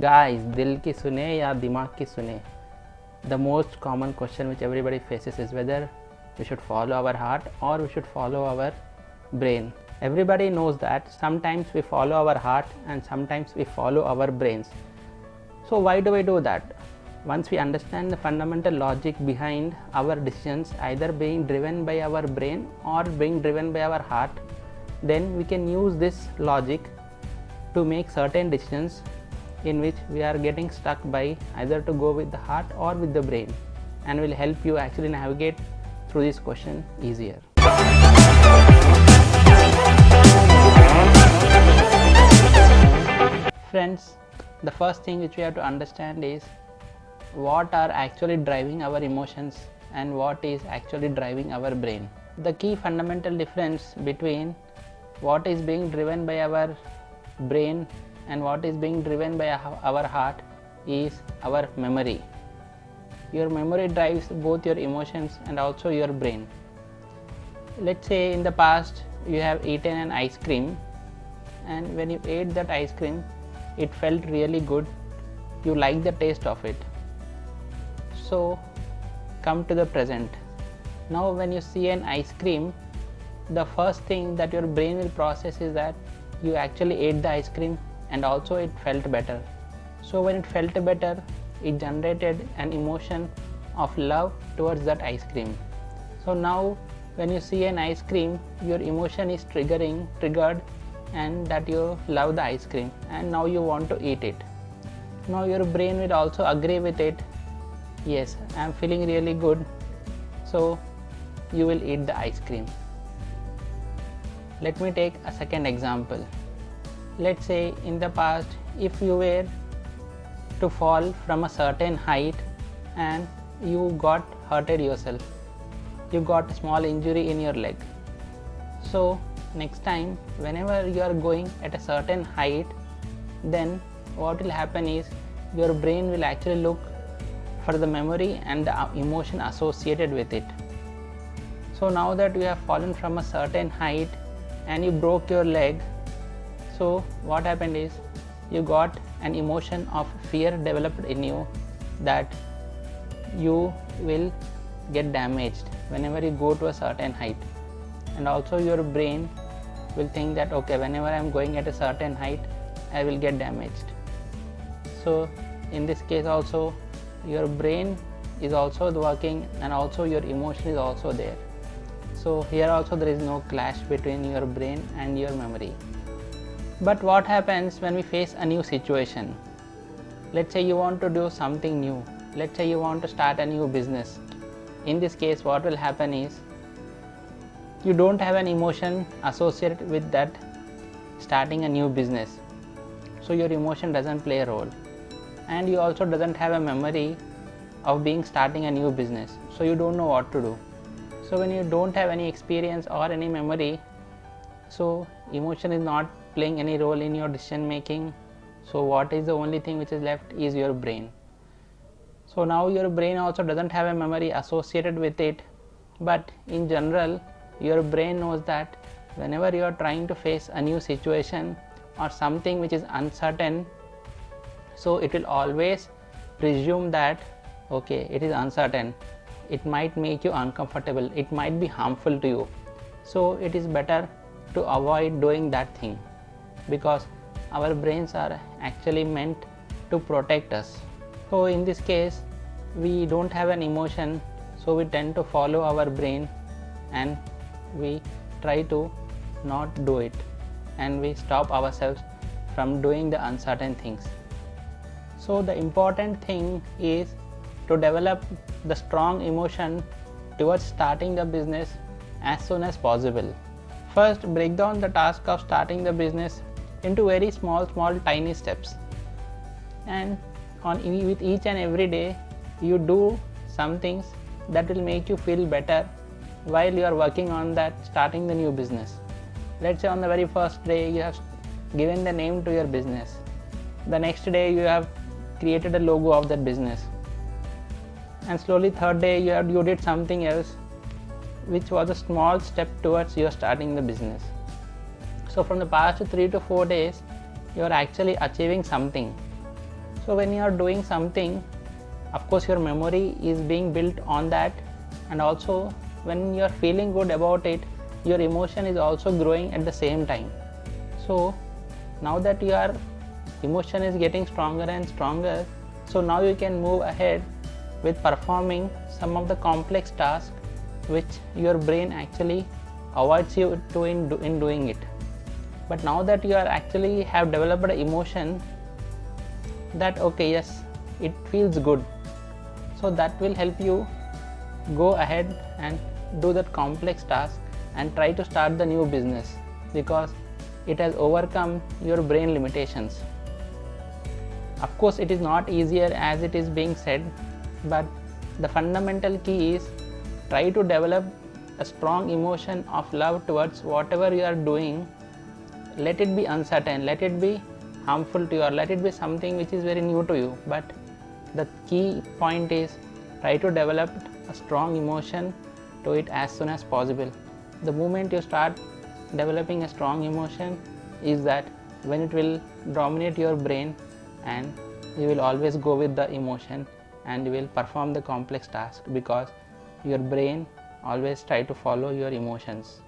Guys, दिल की सुने या दिमाग की सुने? The most common question which everybody faces is whether we should follow our heart or we should follow our brain. Everybody knows that sometimes we follow our heart and sometimes we follow our brains. So why do we do that? Once we understand the fundamental logic behind our decisions either being driven by our brain or being driven by our heart, then we can use this logic to make certain decisions in which we are getting stuck by either to go with the heart or with the brain, and will help you actually navigate through this question easier. Friends, the first thing which we have to understand is what are actually driving our emotions and what is actually driving our brain. The key fundamental difference between what is being driven by our brain and what is being driven by our heart is our memory. Your memory drives both your emotions and also your brain. Let's say in the past you have eaten an ice cream, and when you ate that ice cream it felt really good, you like the taste of it. So come to the present. Now when you see an ice cream, the first thing that your brain will process is that you actually ate the ice cream and also it felt better. So when it felt better, it generated an emotion of love towards that ice cream. So now when you see an ice cream, your emotion is triggered, and that you love the ice cream and now you want to eat it. Now your brain will also agree with it. Yes, I am feeling really good, so you will eat the ice cream. Let me take a second example. Let's say in the past, if you were to fall from a certain height and you got hurted yourself, you got a small injury in your leg. So next time whenever you are going at a certain height, then what will happen is your brain will actually look for the memory and the emotion associated with it. So now that you have fallen from a certain height and you broke your leg, so what happened is you got an emotion of fear developed in you that you will get damaged whenever you go to a certain height, and also your brain will think that okay, whenever I am going at a certain height I will get damaged. So in this case also your brain is also working and also your emotion is also there. So here also there is no clash between your brain and your memory. But what happens when we face a new situation? Let's say you want to do something new. Let's say you want to start a new business. In this case what will happen is you don't have an emotion associated with that starting a new business. So your emotion doesn't play a role, and you also doesn't have a memory of being starting a new business. So you don't know what to do. So when you don't have any experience or any memory, so emotion is not playing any role in your decision making. So what is the only thing which is left is your brain. So now your brain also doesn't have a memory associated with it, but in general your brain knows that whenever you are trying to face a new situation or something which is uncertain, so it will always presume that okay, it is uncertain, it might make you uncomfortable, it might be harmful to you, so it is better to avoid doing that thing, because our brains are actually meant to protect us. So in this case we don't have an emotion, so we tend to follow our brain and we try to not do it, and we stop ourselves from doing the uncertain things. So the important thing is to develop the strong emotion towards starting the business as soon as possible. First, break down the task of starting the business into very small tiny steps, and with each and every day you do some things that will make you feel better while you are working on that starting the new business. Let's say on the very first day you have given the name to your business. The next day you have created a logo of that business, and slowly third day you did something else which was a small step towards your starting the business. So from the past 3 to 4 days you are actually achieving something. So when you are doing something, of course your memory is being built on that, and also when you are feeling good about it, your emotion is also growing at the same time. So now that your emotion is getting stronger and stronger, so now you can move ahead with performing some of the complex tasks which your brain actually avoids you to in doing it. But now that you are actually have developed an emotion that okay, yes, it feels good, so that will help you go ahead and do that complex task and try to start the new business, because it has overcome your brain limitations. Of course it is not easier as it is being said, but the fundamental key is try to develop a strong emotion of love towards whatever you are doing. Let it be uncertain, let it be harmful to you, or let it be something which is very new to you, but the key point is try to develop a strong emotion to it as soon as possible. The moment you start developing a strong emotion is that when it will dominate your brain, and you will always go with the emotion and you will perform the complex task, because your brain always try to follow your emotions.